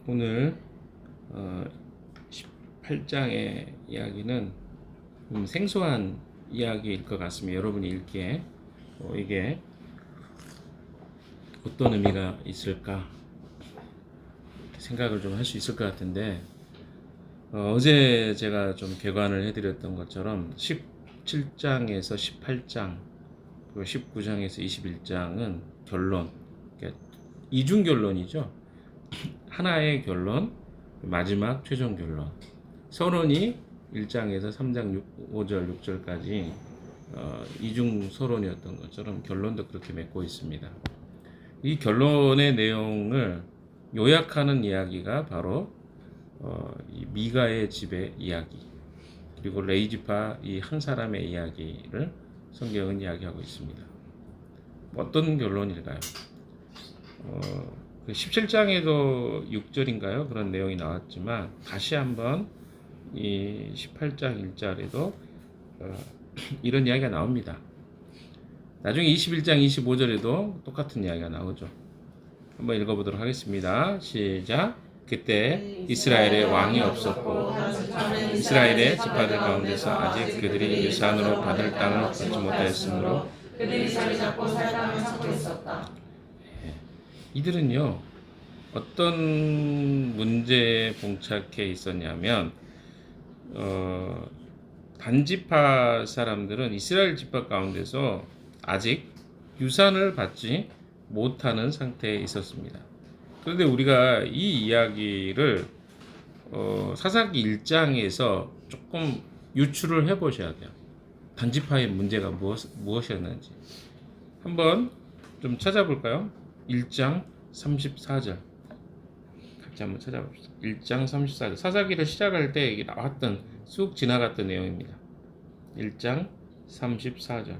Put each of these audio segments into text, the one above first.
오늘 18장의 이야기는 생소한 이야기일 것 같습니다. 여러분이 읽기에 이게 어떤 의미가 있을까 생각을 좀 할 수 있을 것 같은데, 어제 제가 좀 개관을 해드렸던 것처럼 17장에서 18장 그리고 19장에서 21장은 결론, 그러니까 이중 결론이죠. 하나의 결론, 마지막 최종 결론. 서론이 1장에서 3장 5절 6절까지 이중 서론이었던 것처럼 결론도 그렇게 맺고 있습니다. 이 결론의 내용을 요약하는 이야기가 바로 이 미가의 집의 이야기, 그리고 레이지파 이 한 사람의 이야기를 성경은 이야기하고 있습니다. 어떤 결론일까요? 17장에도 6절인가요? 그런 내용이 나왔지만 다시 한번 이 18장 1절에도 이런 이야기가 나옵니다. 나중에 21장 25절에도 똑같은 이야기가 나오죠. 한번 읽어보도록 하겠습니다. 시작. 그때 이스라엘에 왕이 없었고 이스라엘의 지파들 가운데서 아직 그들이 유산으로 받을 땅을 얻지 못하였으므로 그들이 자리 잡고 살 땅을 찾고 있었다. 이들은요, 어떤 문제에 봉착해 있었냐면, 단지파 사람들은 이스라엘 지파 가운데서 아직 유산을 받지 못하는 상태에 있었습니다. 그런데 우리가 이 이야기를 사사기 1장에서 조금 유추를 해보셔야 돼요. 단지파의 문제가 무엇이었는지 한번 좀 찾아볼까요? 1장 34절 같이 한번 찾아봅시다. 1장 34절 사사기를 시작할 때 이게 나왔던 쑥 지나갔던 내용입니다. 1장 34절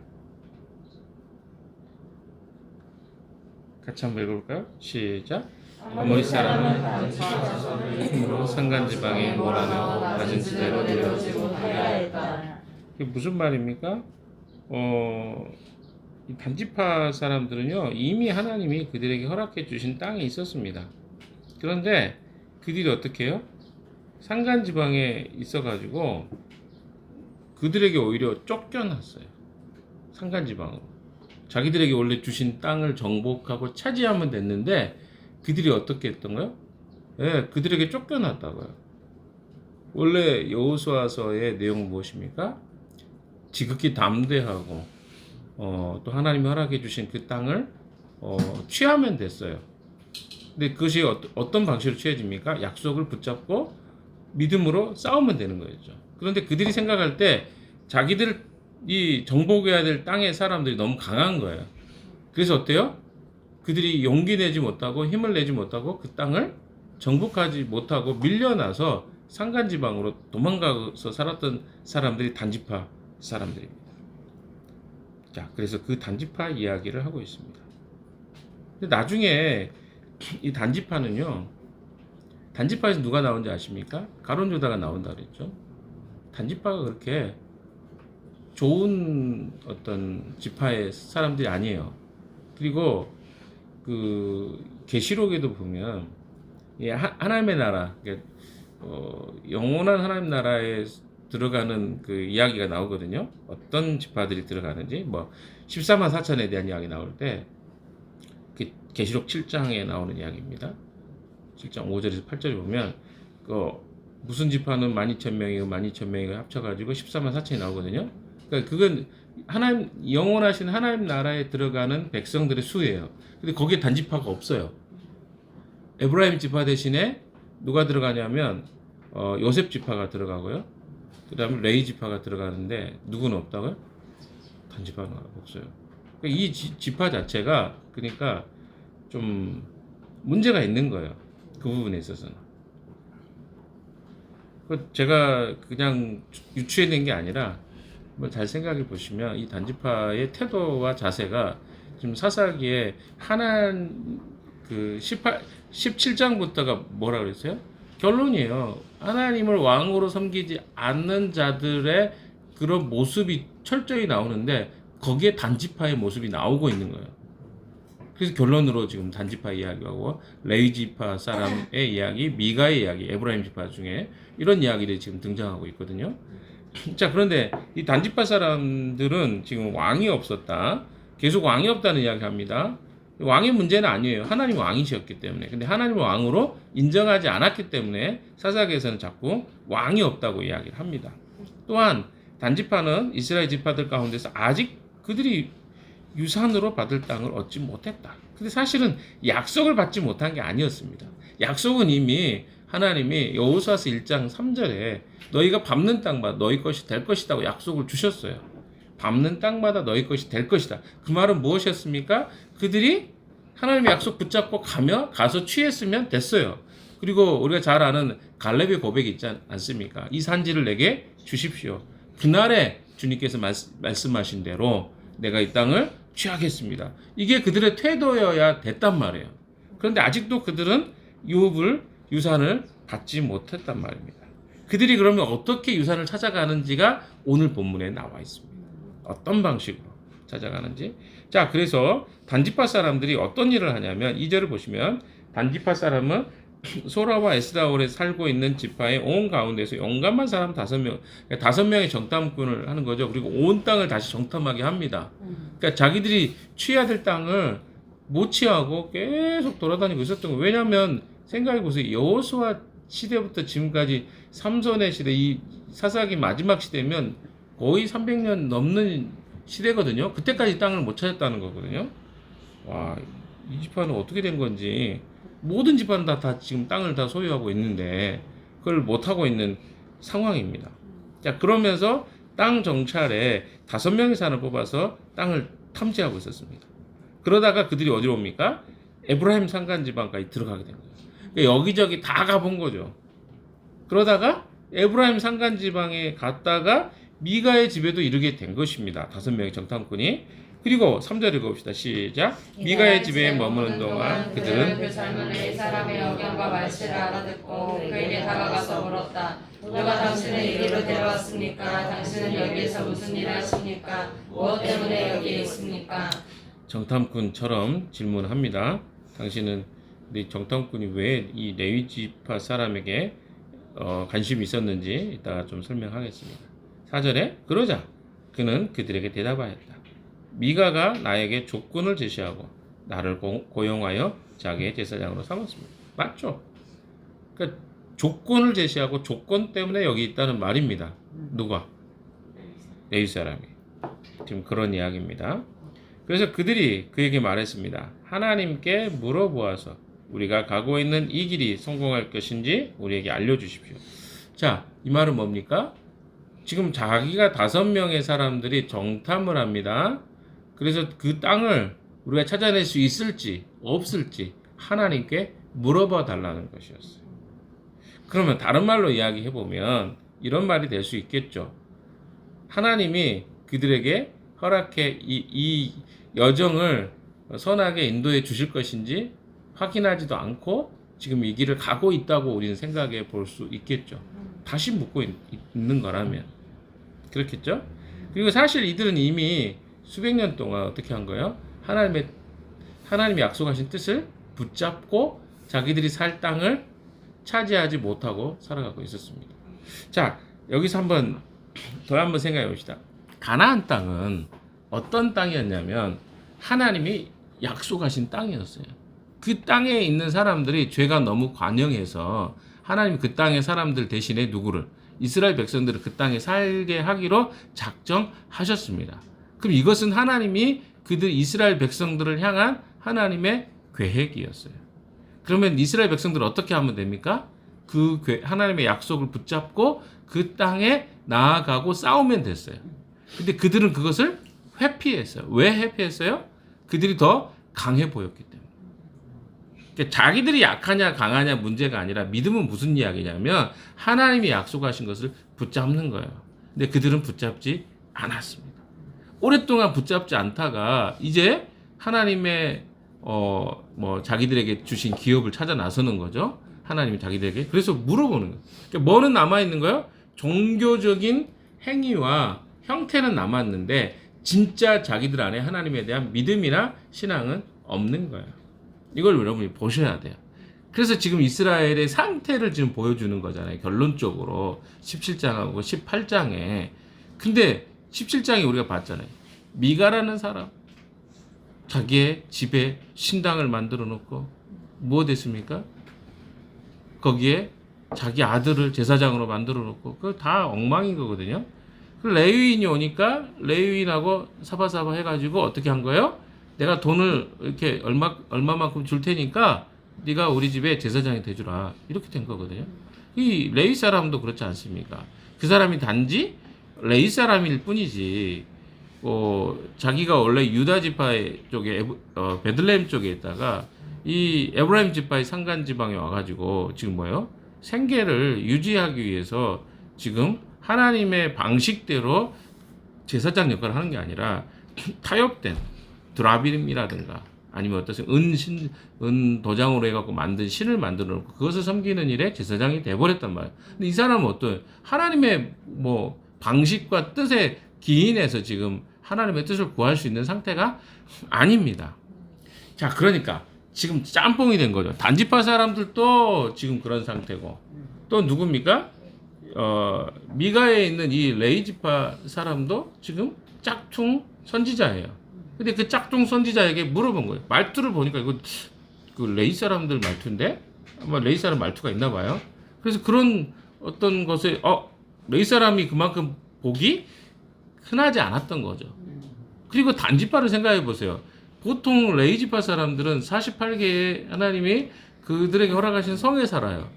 같이 한번 읽어볼까요? 시작. 아모리 사람은 힘으로 산간지방에 몰아내고 낮은 지대로 내려오지 못하게 하였다. 이게 무슨 말입니까? 이 단지파 사람들은요, 이미 하나님이 그들에게 허락해 주신 땅이 있었습니다. 그런데 그들이 어떻게 해요? 산간지방에 있어가지고 그들에게 오히려 쫓겨났어요. 산간지방으로. 자기들에게 원래 주신 땅을 정복하고 차지하면 됐는데 그들이 어떻게 했던가요? 예, 그들에게 쫓겨났다고요. 원래 여호수아서의 내용은 무엇입니까? 지극히 담대하고 또 하나님이 허락해 주신 그 땅을 취하면 됐어요. 근데 그것이 어떤 방식으로 취해집니까? 약속을 붙잡고 믿음으로 싸우면 되는 거였죠. 그런데 그들이 생각할 때 자기들이 정복해야 될 땅의 사람들이 너무 강한 거예요. 그래서 어때요? 그들이 용기 내지 못하고 힘을 내지 못하고 그 땅을 정복하지 못하고 밀려나서 산간지방으로 도망가서 살았던 사람들이 단지파 사람들입니다. 자, 그래서 그 단지파 이야기를 하고 있습니다. 근데 나중에 이 단지파는요, 단지파에서 누가 나온지 아십니까? 가룟 유다가 나온다 그랬죠. 단지파가 그렇게 좋은 어떤 지파의 사람들이 아니에요. 그리고 그 계시록에도 보면 하나님의 나라, 영원한 하나님 나라에 들어가는 그 이야기가 나오거든요. 어떤 지파들이 들어가는지, 14만 4천에 대한 이야기 나올 때 계시록 7장에 나오는 이야기입니다. 7장 5절에서 8절에 보면 무슨 지파는 12,000명이고 12,000명이고 합쳐가지고 14만 4천이 나오거든요. 그러니까 그건 영원하신 하나님 나라에 들어가는 백성들의 수예요. 근데 거기에 단지파가 없어요. 에브라임 지파 대신에 누가 들어가냐면 요셉 지파가 들어가고요. 그 다음에 레이 지파가 들어가는데 누구는 없다고요? 단지파는 없어요. 그러니까 이 지파 자체가 그러니까 좀 문제가 있는 거예요. 그 부분에 있어서는. 제가 그냥 유추해낸 게 아니라 잘 생각해 보시면 이 단지파의 태도와 자세가 지금 사사기에 그 17장부터가 뭐라 그랬어요? 결론이에요. 하나님을 왕으로 섬기지 않는 자들의 그런 모습이 철저히 나오는데 거기에 단지파의 모습이 나오고 있는 거예요. 그래서 결론으로 지금 단지파 이야기하고 레위 지파 사람의 이야기, 미가의 이야기, 에브라임 지파 중에 이런 이야기들이 지금 등장하고 있거든요. 자, 그런데 이 단지파 사람들은 지금 왕이 없었다. 계속 왕이 없다는 이야기를 합니다. 왕의 문제는 아니에요. 하나님 왕이셨기 때문에. 근데 하나님을 왕으로 인정하지 않았기 때문에 사사기에서는 자꾸 왕이 없다고 이야기를 합니다. 또한 단지파는 이스라엘 지파들 가운데서 아직 그들이 유산으로 받을 땅을 얻지 못했다. 근데 사실은 약속을 받지 못한 게 아니었습니다. 약속은 이미 하나님이 여호수아서 1장 3절에 너희가 밟는 땅마다 너희 것이 될 것이라고 약속을 주셨어요. 밟는 땅마다 너희 것이 될 것이다. 그 말은 무엇이었습니까? 그들이 하나님의 약속 붙잡고 가서 취했으면 됐어요. 그리고 우리가 잘 아는 갈렙의 고백이 있지 않습니까? 이 산지를 내게 주십시오. 그날에 주님께서 말씀하신 대로 내가 이 땅을 취하겠습니다. 이게 그들의 태도여야 됐단 말이에요. 그런데 아직도 그들은 유산을 받지 못했단 말입니다. 그들이 그러면 어떻게 유산을 찾아가는지가 오늘 본문에 나와 있습니다. 어떤 방식으로 찾아가는지. 자, 그래서 단지파 사람들이 어떤 일을 하냐면 2절을 보시면 단지파 사람은 소라와 에스라올에 살고 있는 지파의 온 가운데서 용감한 사람 5명, 5명의 정탐꾼을 하는 거죠. 그리고 온 땅을 다시 정탐하게 합니다. 그러니까 자기들이 취해야 될 땅을 못 취하고 계속 돌아다니고 있었던 거예요. 왜냐하면 생각해보세요. 여호수아 시대부터 지금까지 삼손의 시대, 이 사사기 마지막 시대면 거의 300년 넘는 시대거든요. 그때까지 땅을 못 찾았다는 거거든요. 와, 이 지파는 어떻게 된 건지. 모든 집안은 다 지금 땅을 다 소유하고 있는데 그걸 못하고 있는 상황입니다. 자, 그러면서 땅 정찰에 5명의 사람을 뽑아서 땅을 탐지하고 있었습니다. 그러다가 그들이 어디로 옵니까? 에브라임 산간 지방까지 들어가게 된 거예요. 그러니까 여기저기 다 가본 거죠. 그러다가 에브라임 산간 지방에 갔다가 미가의 집에도 이르게 된 것입니다. 5명의 정탐꾼이. 그리고 3절 읽어봅시다. 시작. 미가의 집에 머무는 동안 그들은 그 젊은 이 사람의 의견과 말씨를 알아듣고 그에게 다가가서 물었다. 누가 당신을 이리로 데려왔습니까? 당신은 여기에서 무슨 일을 하십니까? 무엇 때문에 여기에 있습니까? 정탐꾼처럼 질문합니다. 당신은 우리 정탐꾼이 왜 이 레위 지파 사람에게 관심이 있었는지 이따가 좀 설명하겠습니다. 4절에 그러자 그는 그들에게 대답하였다. 미가가 나에게 조건을 제시하고 나를 고용하여 자기의 제사장으로 삼았습니다. 맞죠? 그러니까 조건을 제시하고 조건 때문에 여기 있다는 말입니다. 누가? 레위 사람이. 지금 그런 이야기입니다. 그래서 그들이 그에게 말했습니다. 하나님께 물어보아서 우리가 가고 있는 이 길이 성공할 것인지 우리에게 알려주십시오. 자, 이 말은 뭡니까? 지금 자기가 5명의 사람들이 정탐을 합니다. 그래서 그 땅을 우리가 찾아낼 수 있을지 없을지 하나님께 물어봐 달라는 것이었어요. 그러면 다른 말로 이야기해 보면 이런 말이 될 수 있겠죠. 하나님이 그들에게 허락해 이 여정을 선하게 인도해 주실 것인지 확인하지도 않고 지금 이 길을 가고 있다고 우리는 생각해 볼 수 있겠죠. 다시 묻고 있는 거라면 그렇겠죠. 그리고 사실 이들은 이미 수백 년 동안 어떻게 한 거예요? 하나님이 약속하신 뜻을 붙잡고 자기들이 살 땅을 차지하지 못하고 살아가고 있었습니다. 자, 여기서 한번 생각해 봅시다. 가나안 땅은 어떤 땅이었냐면 하나님이 약속하신 땅이었어요. 그 땅에 있는 사람들이 죄가 너무 관영해서 하나님이 그 땅의 사람들 대신에 누구를? 이스라엘 백성들을 그 땅에 살게 하기로 작정하셨습니다. 그럼 이것은 하나님이 이스라엘 백성들을 향한 하나님의 계획이었어요. 그러면 이스라엘 백성들은 어떻게 하면 됩니까? 하나님의 약속을 붙잡고 그 땅에 나아가고 싸우면 됐어요. 근데 그들은 그것을 회피했어요. 왜 회피했어요? 그들이 더 강해 보였기 때문에. 그러니까 자기들이 약하냐 강하냐 문제가 아니라 믿음은 무슨 이야기냐면 하나님이 약속하신 것을 붙잡는 거예요. 근데 그들은 붙잡지 않았습니다. 오랫동안 붙잡지 않다가 이제 하나님의 자기들에게 주신 기업을 찾아 나서는 거죠. 하나님이 자기들에게. 그래서 물어보는 거예요. 그러니까 뭐는 남아있는 거예요? 종교적인 행위와 형태는 남았는데 진짜 자기들 안에 하나님에 대한 믿음이나 신앙은 없는 거예요. 이걸 여러분이 보셔야 돼요. 그래서 지금 이스라엘의 상태를 지금 보여주는 거잖아요. 결론적으로 17장하고 18장에. 근데 17장에 우리가 봤잖아요. 미가라는 사람 자기의 집에 신당을 만들어 놓고 뭐 됐습니까? 거기에 자기 아들을 제사장으로 만들어 놓고 그거 다 엉망인 거거든요. 그 레위인이 오니까 레위인하고 사바사바 해가지고 어떻게 한 거예요? 내가 돈을 이렇게 얼마만큼 줄 테니까 네가 우리 집에 제사장이 돼주라. 이렇게 된 거거든요. 이 레위 사람도 그렇지 않습니까? 그 사람이 단지 레위 사람일 뿐이지 자기가 원래 유다 지파 쪽에 베들레헴 쪽에 있다가 이 에브라임 지파의 산간 지방에 와가지고 지금 뭐예요? 생계를 유지하기 위해서 지금 하나님의 방식대로 제사장 역할을 하는 게 아니라 타협된 드라빔이라든가 아니면 어떤 은 도장으로 해갖고 만든 신을 만들어 놓고 그것을 섬기는 일에 제사장이 돼버렸단 말이에요. 근데 이 사람은 어떤 하나님의 뭐 방식과 뜻에 기인해서 지금 하나님의 뜻을 구할 수 있는 상태가 아닙니다. 자, 그러니까 지금 짬뽕이 된 거죠. 단지파 사람들도 지금 그런 상태고 또 누굽니까? 미가에 있는 이 레이지파 사람도 지금 짝퉁 선지자예요. 근데 그 짝퉁 선지자에게 물어본 거예요. 말투를 보니까 이거 그 레이 사람들 말투인데 아마 레이 사람 말투가 있나 봐요. 그래서 그런 어떤 것에 레이 사람이 그만큼 복이 흔하지 않았던 거죠. 그리고 단지파를 생각해 보세요. 보통 레이지파 사람들은 48개의 하나님이 그들에게 허락하신 성에 살아요.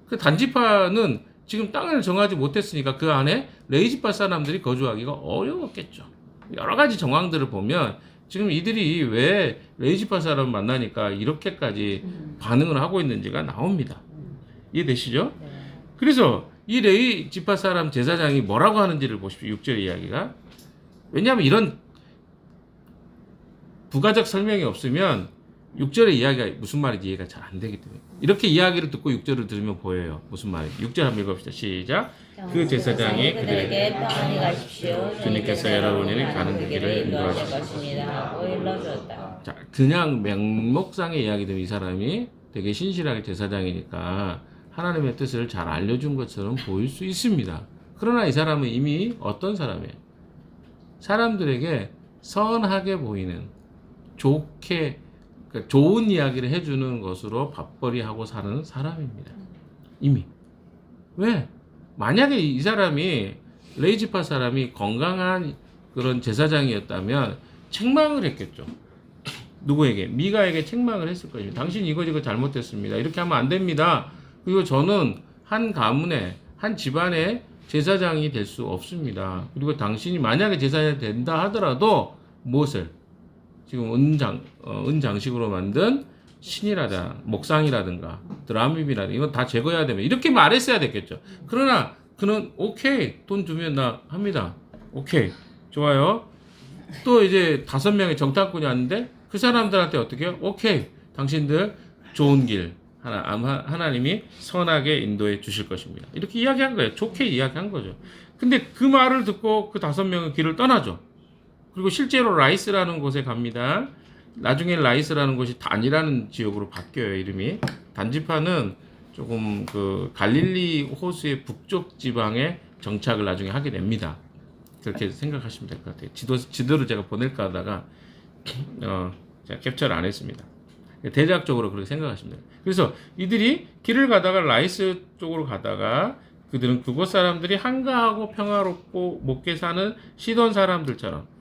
그 단지파는 지금 땅을 정하지 못했으니까 그 안에 레이지파 사람들이 거주하기가 어려웠겠죠. 여러 가지 정황들을 보면 지금 이들이 왜 레이지파 사람을 만나니까 이렇게까지 반응을 하고 있는지가 나옵니다. 이해되시죠? 그래서 이 레이지파 사람 제사장이 뭐라고 하는지를 보십시오. 6절 이야기가. 왜냐하면 이런 부가적 설명이 없으면 6절의 이야기가 무슨 말인지 이해가 잘 안 되기 때문에 이렇게 이야기를 듣고 6절을 들으면 보여요. 무슨 말인지. 6절 한번 읽어봅시다. 시작. 그 제사장이 그들에게 평안히 가십시오. 주님께서 여러분이 가는 그 길을 인도하실 것입니다. 하고 일러주었다. 자, 그냥 명목상의 이야기들 이 사람이 되게 신실하게 제사장이니까 하나님의 뜻을 잘 알려준 것처럼 보일 수 있습니다. 그러나 이 사람은 이미 어떤 사람이에요? 사람들에게 선하게 보이는 좋게 그러니까 좋은 이야기를 해주는 것으로 밥벌이하고 사는 사람입니다. 이미. 왜? 만약에 이 사람이 레이지파 사람이 건강한 그런 제사장이었다면 책망을 했겠죠. 누구에게? 미가에게 책망을 했을 것입니다. 당신 이거 잘못했습니다. 이렇게 하면 안 됩니다. 그리고 저는 한 가문에 한 집안의 제사장이 될 수 없습니다. 그리고 당신이 만약에 제사장이 된다 하더라도 무엇을? 지금 은장식으로 만든 신이라든가 목상이라든가 드라밈이라든가 이건 다 제거해야 되면 이렇게 말했어야 됐겠죠. 그러나 그는 오케이 돈 주면 나 합니다. 오케이 좋아요. 또 이제 5명의 정탐꾼이 왔는데 그 사람들한테 어떻게 해요? 오케이 당신들 좋은 길 하나님이 선하게 인도해 주실 것입니다. 이렇게 이야기한 거예요. 좋게 이야기한 거죠. 근데 그 말을 듣고 그 5명의 길을 떠나죠. 그리고 실제로 라이스라는 곳에 갑니다. 나중에 라이스라는 곳이 단이라는 지역으로 바뀌어요. 이름이. 단지파는 조금 그 갈릴리 호수의 북쪽 지방에 정착을 나중에 하게 됩니다. 그렇게 생각하시면 될 것 같아요. 지도를 제가 보낼까 하다가 제가 캡처를 안 했습니다. 대략적으로 그렇게 생각하시면 돼요. 그래서 이들이 길을 가다가 라이스 쪽으로 가다가 그들은 그곳 사람들이 한가하고 평화롭고 못게 사는 시돈 사람들처럼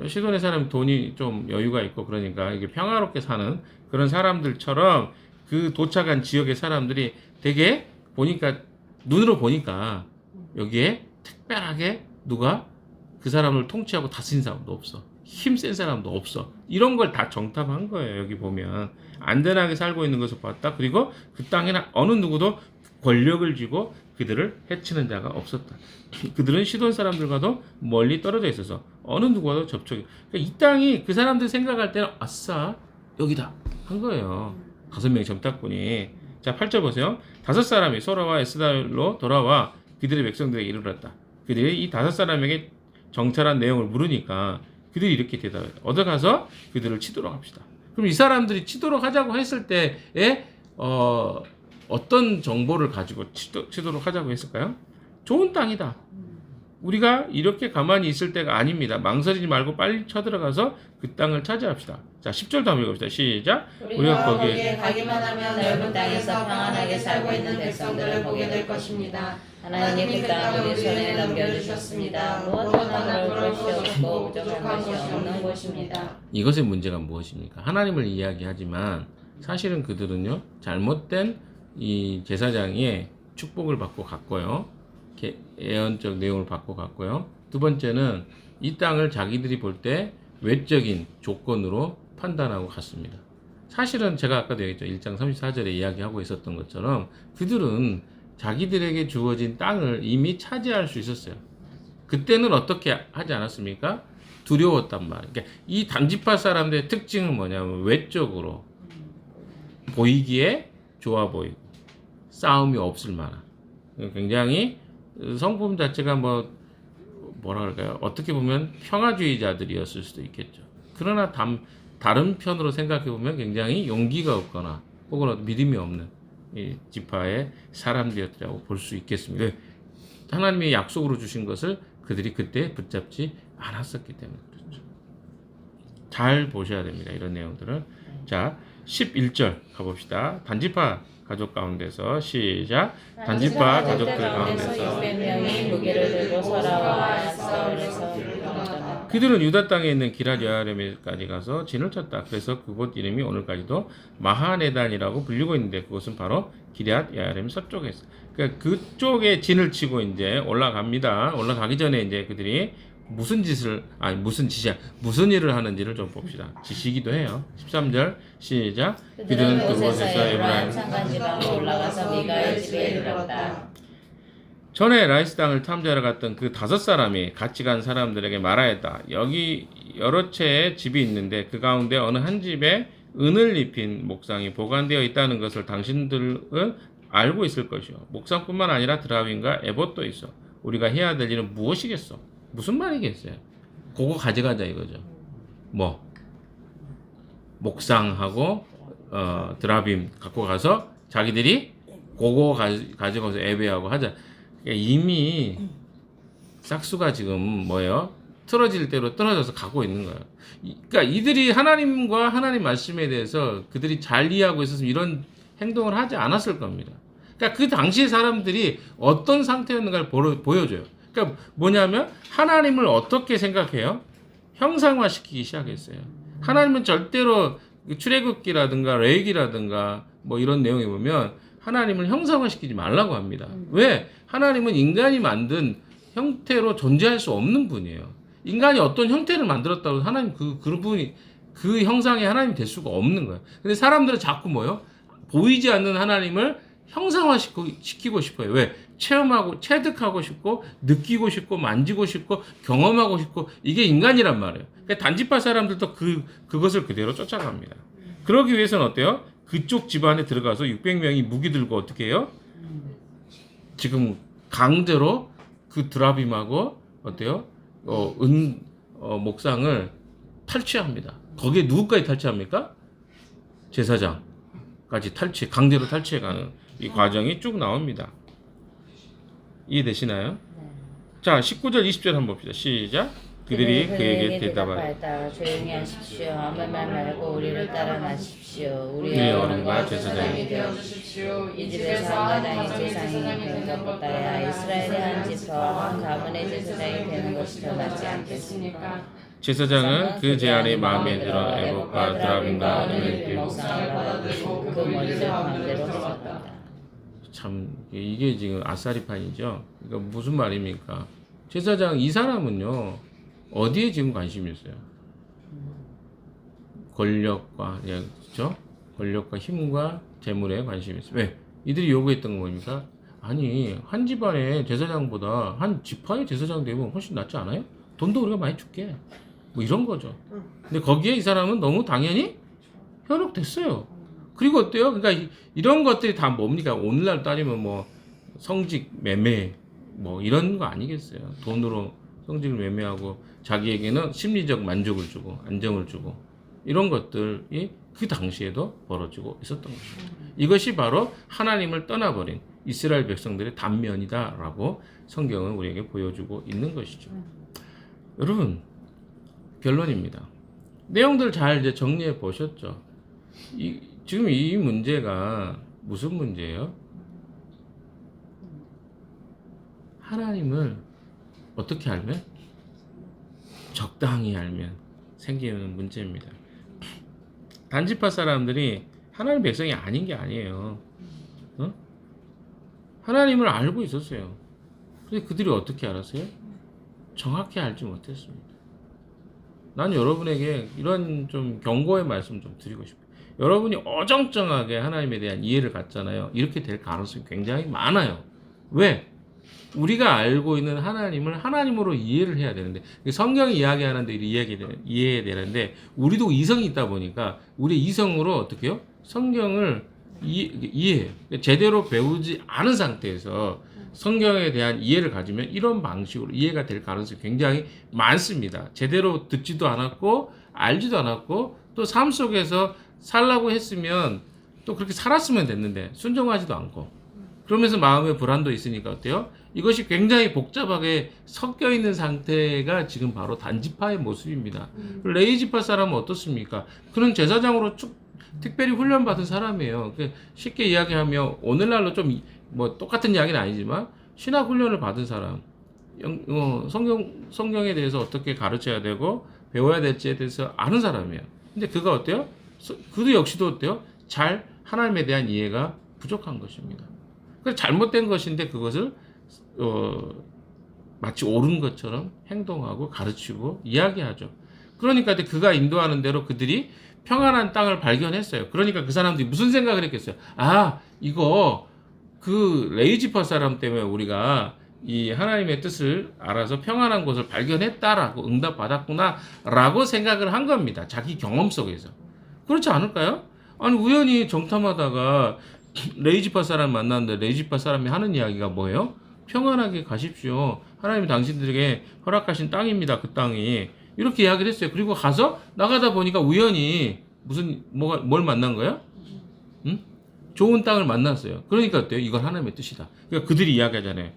시돈의 사람이 돈이 좀 여유가 있고 그러니까 이게 평화롭게 사는 그런 사람들처럼 그 도착한 지역의 사람들이 되게 보니까 눈으로 보니까 여기에 특별하게 누가 그 사람을 통치하고 다스린 사람도 없어. 힘센 사람도 없어. 이런 걸 다 정탐한 거예요. 여기 보면 안전하게 살고 있는 것을 봤다. 그리고 그 땅에는 어느 누구도 권력을 쥐고 그들을 해치는 자가 없었다. 그들은 시돈 사람들과도 멀리 떨어져 있어서 어느 누구와도 접촉이. 그러니까 이 땅이 그 사람들 생각할 때는 아싸 여기다 한 거예요. 5명의 정탐꾼이. 자 8절 보세요. 5사람이 소라와 에스달로 돌아와 그들의 백성들에게 이르렀다. 그들이 이 5사람에게 정찰한 내용을 물으니까 그들이 이렇게 대답했다. 얻어가서 그들을 치도록 합시다. 그럼 이 사람들이 치도록 하자고 했을 때에 어떤 정보를 가지고 치도록 하자고 했을까요? 좋은 땅이다. 우리가 이렇게 가만히 있을 때가 아닙니다. 망설이지 말고 빨리 쳐들어가서 그 땅을 차지합시다. 자, 10절도 한번 읽읍시다. 시작. 우리가 거기에 가기만 하면 넓은 땅에서 평안하게 살고 있는 백성들을 보게 될 것입니다. 하나님이 그 땅을 우리 손에 넘겨주셨습니다. 무엇 하나 그럴 것이 없고 부족한 것이 없는 곳입니다. 이것의 문제가 무엇입니까? 하나님을 이야기하지만 사실은 그들은요, 잘못된 이 제사장의 축복을 받고 갔고요. 예언적 내용을 받고 갔고요. 두 번째는 이 땅을 자기들이 볼 때 외적인 조건으로 판단하고 갔습니다. 사실은 제가 아까도 얘기했죠. 1장 34절에 이야기하고 있었던 것처럼 그들은 자기들에게 주어진 땅을 이미 차지할 수 있었어요. 그때는 어떻게 하지 않았습니까? 두려웠단 말이에요. 그러니까 이 단지파 사람들의 특징은 뭐냐면 외적으로 보이기에 좋아 보이고 싸움이 없을 만한, 굉장히 성품 자체가 뭐라 그럴까요? 어떻게 보면 평화주의자들이었을 수도 있겠죠. 그러나 다른 편으로 생각해 보면 굉장히 용기가 없거나 혹은 믿음이 없는 이 지파의 사람들이었다고 볼 수 있겠습니다. 하나님이 약속으로 주신 것을 그들이 그때 붙잡지 않았었기 때문에 그렇죠. 잘 보셔야 됩니다. 이런 내용들을. 자, 11절 가봅시다. 단지파 가족 가운데서 시작. 단지파 가족들 가운데서 600명이 무기를 들고 서라와 사울에서 그들은 유다 땅에 있는 기럇 여아림까지 가서 진을 쳤다. 그래서 그곳 이름이 오늘까지도 마하네단이라고 불리고 있는데 그곳은 바로 기럇 여아림 서쪽에 있어. 그러니까 그쪽에 진을 치고 이제 올라갑니다. 올라가기 전에 이제 그들이 무슨 일을 하는지를 좀 봅시다. 지시기도 해요. 13절 시작. 그들은 그곳에서 에브라임 산간지방으로 올라가서 미가의 집에 이르렀다. 전에 라이스 땅을 탐지하러 갔던 그 5사람이 같이 간 사람들에게 말하였다. 여기 여러 채의 집이 있는데 그 가운데 어느 한 집에 은을 입힌 목상이 보관되어 있다는 것을 당신들은 알고 있을 것이요. 목상뿐만 아니라 드라빔과 에봇도 있어. 우리가 해야 될 일은 무엇이겠어? 무슨 말이겠어요? 그거 가져가자 이거죠. 목상하고 드라빔 갖고 가서 자기들이 그거 가져가서 예배하고 하자. 이미 싹수가 지금 틀어질 대로 떨어져서 가고 있는 거예요. 그러니까 이들이 하나님과 하나님 말씀에 대해서 그들이 잘 이해하고 있었으면 이런 행동을 하지 않았을 겁니다. 그러니까 그 당시의 사람들이 어떤 상태였는가를 보여줘요. 그러니까 뭐냐면 하나님을 어떻게 생각해요? 형상화시키기 시작했어요. 하나님은 절대로 출애굽기라든가 레위기라든가 이런 내용에 보면 하나님을 형상화시키지 말라고 합니다. 왜? 하나님은 인간이 만든 형태로 존재할 수 없는 분이에요. 인간이 어떤 형태를 만들었다고 하나님 그분이 그 형상의 하나님이 될 수가 없는 거예요. 근데 사람들은 자꾸 보이지 않는 하나님을 형상화시키고 싶어요. 왜? 체득하고 싶고, 느끼고 싶고, 만지고 싶고, 경험하고 싶고, 이게 인간이란 말이에요. 그러니까 단지파 사람들도 그것을 그대로 쫓아갑니다. 그러기 위해서는 어때요? 그쪽 집안에 들어가서 600명이 무기 들고 어떻게 해요? 지금 강제로 그 드라빔하고 어때요? 목상을 탈취합니다. 거기에 누구까지 탈취합니까? 제사장까지 강제로 탈취해가는 이 과정이 쭉 나옵니다. 이해되시나요? 자, 19절 20절 한번 봅시다. 시작. 그들이 그에게 대답하였다. 조용히 하십시오. 아무 말 말고 우리를 따라 나십시오. 우리의 어른과 제사장이 되어주십시오. 이 집에서 한 가문의 제사장이 되는 것보다야 이스라엘의 한 지파와 한 가문의 제사장이 되는 것이 더 낫지 않겠습니까? 제사장은 그 제안이 마음에 들어 에봇과 드라빔과 은을 들고 목상을 받아들고 그 머리를 가운데로 세웠다. 참 이게 지금 아싸리판이죠. 그러니까 무슨 말입니까? 제사장 이 사람은요 어디에 지금 관심이 있어요? 권력과 그렇죠? 권력과 힘과 재물에 관심이 있어요. 왜? 이들이 요구했던 건 뭡니까? 아니 한 집안의 제사장보다 한 지파의 제사장 되면 훨씬 낫지 않아요? 돈도 우리가 많이 줄게. 이런 거죠. 근데 거기에 이 사람은 너무 당연히 현혹됐어요. 그리고 어때요? 그러니까 이런 것들이 다 뭡니까? 오늘날 따지면 성직 매매 이런 거 아니겠어요? 돈으로 성직을 매매하고 자기에게는 심리적 만족을 주고 안정을 주고 이런 것들이 그 당시에도 벌어지고 있었던 것입니다. 이것이 바로 하나님을 떠나버린 이스라엘 백성들의 단면이다라고 성경은 우리에게 보여주고 있는 것이죠. 여러분, 결론입니다. 내용들 잘 이제 정리해 보셨죠? 지금 이 문제가 무슨 문제예요? 하나님을 어떻게 알면? 적당히 알면 생기는 문제입니다. 단지파 사람들이 하나님 백성이 아닌 게 아니에요. 어? 하나님을 알고 있었어요. 근데 그들이 어떻게 알았어요? 정확히 알지 못했습니다. 난 여러분에게 이런 좀 경고의 말씀 좀 드리고 싶어요. 여러분이 어정쩡하게 하나님에 대한 이해를 갖잖아요. 이렇게 될 가능성이 굉장히 많아요. 왜? 우리가 알고 있는 하나님을 하나님으로 이해를 해야 되는데, 성경이 이야기하는데 이해해야 되는데, 우리도 이성이 있다 보니까 우리 이성으로 어떻게 해요? 성경을 이해해요. 제대로 배우지 않은 상태에서 성경에 대한 이해를 가지면 이런 방식으로 이해가 될 가능성이 굉장히 많습니다. 제대로 듣지도 않았고 알지도 않았고 또 삶 속에서 살라고 했으면 또 그렇게 살았으면 됐는데 순종하지도 않고 그러면서 마음에 불안도 있으니까 어때요? 이것이 굉장히 복잡하게 섞여 있는 상태가 지금 바로 단지파의 모습입니다. 레위지파 사람은 어떻습니까? 그는 제사장으로 특별히 훈련받은 사람이에요. 쉽게 이야기하면 오늘날로 좀 뭐 똑같은 이야기는 아니지만 신학 훈련을 받은 사람, 성경에 대해서 어떻게 가르쳐야 되고 배워야 될지에 대해서 아는 사람이에요. 근데 그가 어때요? 그도 역시도 어때요? 잘 하나님에 대한 이해가 부족한 것입니다. 그래서 잘못된 것인데 그것을 마치 옳은 것처럼 행동하고 가르치고 이야기하죠. 그러니까 그가 인도하는 대로 그들이 평안한 땅을 발견했어요. 그러니까 그 사람들이 무슨 생각을 했겠어요? 아, 이거 그 레위지파 사람 때문에 우리가 이 하나님의 뜻을 알아서 평안한 곳을 발견했다라고 응답받았구나라고 생각을 한 겁니다. 자기 경험 속에서. 그렇지 않을까요? 아니 우연히 정탐하다가 레위지파 사람 만났는데 레위지파 사람이 하는 이야기가 뭐예요? 평안하게 가십시오. 하나님이 당신들에게 허락하신 땅입니다. 그 땅이. 이렇게 이야기를 했어요. 그리고 가서 나가다 보니까 우연히 뭘 만난 거예요? 응? 좋은 땅을 만났어요. 그러니까 어때요? 이건 하나님의 뜻이다. 그러니까 그들이 이야기하잖아요.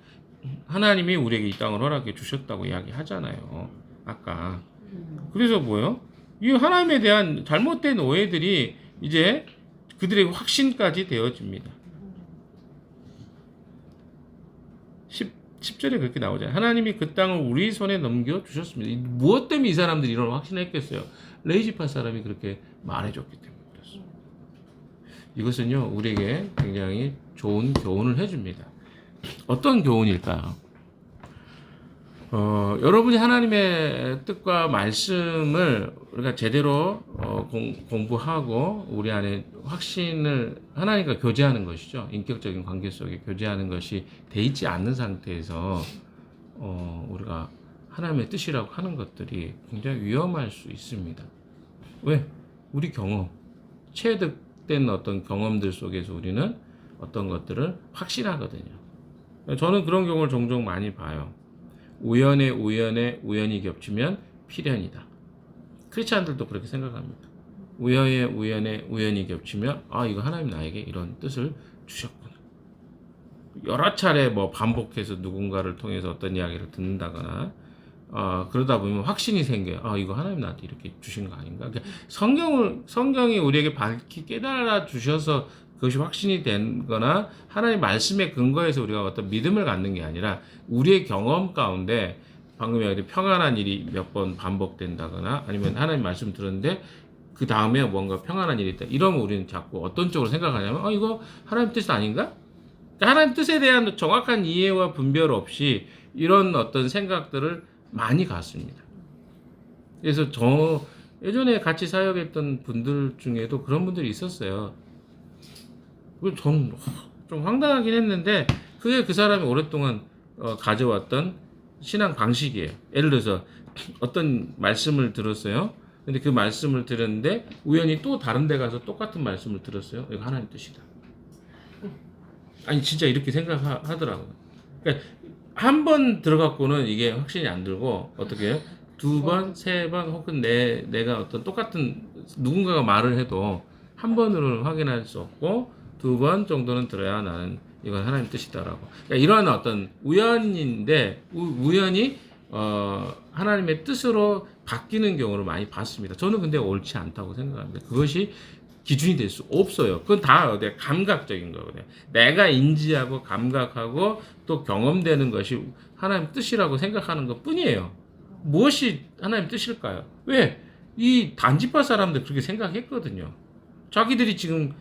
하나님이 우리에게 이 땅을 허락해 주셨다고 이야기하잖아요. 아까. 그래서 뭐예요? 이 하나님에 대한 잘못된 오해들이 이제 그들의 확신까지 되어집니다. 10절에 그렇게 나오잖아요. 하나님이 그 땅을 우리 손에 넘겨주셨습니다. 무엇 때문에 이 사람들이 이런 확신을 했겠어요? 레위지파 사람이 그렇게 말해줬기 때문에 그렇습니다. 이것은요, 우리에게 굉장히 좋은 교훈을 해줍니다. 어떤 교훈일까요? 여러분이 하나님의 뜻과 말씀을 우리가 제대로 공부하고 우리 안에 확신을 하나님과 교제하는 것이죠. 인격적인 관계 속에 교제하는 것이 돼 있지 않는 상태에서 우리가 하나님의 뜻이라고 하는 것들이 굉장히 위험할 수 있습니다. 왜? 우리 경험, 체득된 어떤 경험들 속에서 우리는 어떤 것들을 확신하거든요. 저는 그런 경우를 종종 많이 봐요. 우연이 겹치면 필연이다. 크리스찬들도 그렇게 생각합니다. 우연이 겹치면 이거 하나님 나에게 이런 뜻을 주셨구나. 여러 차례 반복해서 누군가를 통해서 어떤 이야기를 듣는다거나 그러다 보면 확신이 생겨요. 이거 하나님 나한테 이렇게 주신 거 아닌가? 그러니까 성경이 우리에게 밝히 깨달아 주셔서 그것이 확신이 된 거나 하나님 말씀에 근거해서 우리가 어떤 믿음을 갖는 게 아니라 우리의 경험 가운데 방금 얘기한 평안한 일이 몇 번 반복된다거나 아니면 하나님 말씀 들었는데 그 다음에 뭔가 평안한 일이 있다. 이러면 우리는 자꾸 어떤 쪽으로 생각하냐면 이거 하나님 뜻 아닌가? 그러니까 하나님 뜻에 대한 정확한 이해와 분별 없이 이런 어떤 생각들을 많이 갖습니다. 그래서 저 예전에 같이 사역했던 분들 중에도 그런 분들이 있었어요. 저는 좀 황당하긴 했는데 그게 그 사람이 오랫동안 가져왔던 신앙 방식이에요. 예를 들어서 어떤 말씀을 들었어요. 근데 그 말씀을 들었는데 우연히 또 다른 데 가서 똑같은 말씀을 들었어요. 이거 하나님 뜻이다. 아니 진짜 이렇게 생각하더라고요. 그러니까 한 번 들어갖고는 이게 확신이 안 들고 어떻게 해요? 두 번, 세 번 혹은 내가 어떤 똑같은 누군가가 말을 해도 한 번으로는 확인할 수 없고 두 번 정도는 들어야 나는 이건 하나님 뜻이다라고. 그러니까 이러한 어떤 우연인데 우연히 하나님의 뜻으로 바뀌는 경우를 많이 봤습니다. 저는 근데 옳지 않다고 생각합니다. 그것이 기준이 될 수 없어요. 그건 다 감각적인 거거든요. 내가 인지하고 감각하고 또 경험되는 것이 하나님 뜻이라고 생각하는 것 뿐이에요. 무엇이 하나님 뜻일까요? 왜? 이 단지파 사람들 그렇게 생각했거든요. 자기들이 지금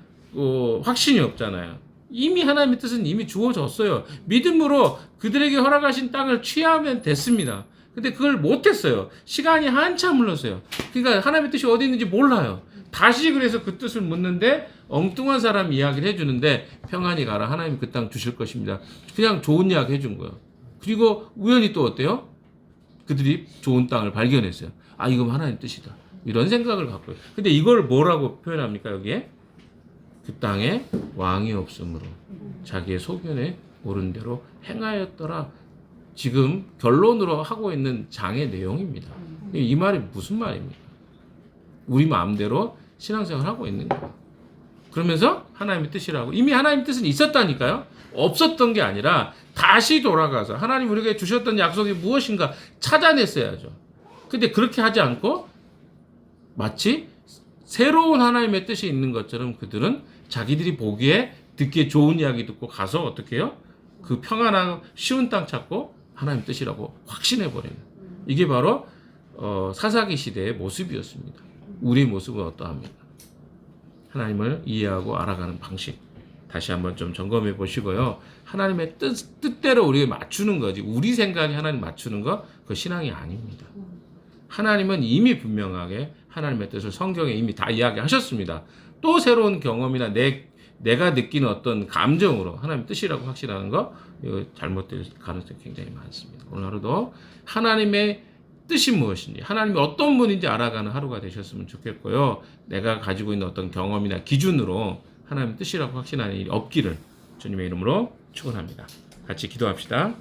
확신이 없잖아요. 이미 하나님의 뜻은 이미 주어졌어요. 믿음으로 그들에게 허락하신 땅을 취하면 됐습니다. 근데 그걸 못했어요. 시간이 한참 흘렀어요. 그러니까 하나님의 뜻이 어디 있는지 몰라요. 다시 그래서 그 뜻을 묻는데 엉뚱한 사람 이야기를 해주는데 평안히 가라. 하나님이 그 땅 주실 것입니다. 그냥 좋은 이야기 해준 거예요. 그리고 우연히 또 어때요? 그들이 좋은 땅을 발견했어요. 아, 이건 하나님 뜻이다. 이런 생각을 갖고요. 근데 이걸 뭐라고 표현합니까, 여기에? 그 땅에 왕이 없으므로 자기의 소견에 옳은 대로 행하였더라. 지금 결론으로 하고 있는 장의 내용입니다. 이 말이 무슨 말입니까? 우리 마음대로 신앙생활을 하고 있는 거예요. 그러면서 하나님의 뜻이라고. 이미 하나님의 뜻은 있었다니까요. 없었던 게 아니라 다시 돌아가서 하나님 우리에게 주셨던 약속이 무엇인가 찾아냈어야죠. 근데 그렇게 하지 않고 마치 새로운 하나님의 뜻이 있는 것처럼 그들은 자기들이 보기에 듣기에 좋은 이야기 듣고 가서 어떻게 해요? 그 평안하고 쉬운 땅 찾고 하나님 뜻이라고 확신해버리는. 이게 바로 사사기 시대의 모습이었습니다. 우리의 모습은 어떠합니까? 하나님을 이해하고 알아가는 방식. 다시 한번 좀 점검해 보시고요. 하나님의 뜻대로 우리에 맞추는 거지. 우리 생각에 하나님 맞추는 거, 그거 신앙이 아닙니다. 하나님은 이미 분명하게 하나님의 뜻을 성경에 이미 다 이야기하셨습니다. 또 새로운 경험이나 내가 느끼는 어떤 감정으로 하나님 뜻이라고 확신하는 거, 이거 잘못될 가능성이 굉장히 많습니다. 오늘 하루도 하나님의 뜻이 무엇인지, 하나님이 어떤 분인지 알아가는 하루가 되셨으면 좋겠고요. 내가 가지고 있는 어떤 경험이나 기준으로 하나님 뜻이라고 확신하는 일이 없기를 주님의 이름으로 축원합니다. 같이 기도합시다.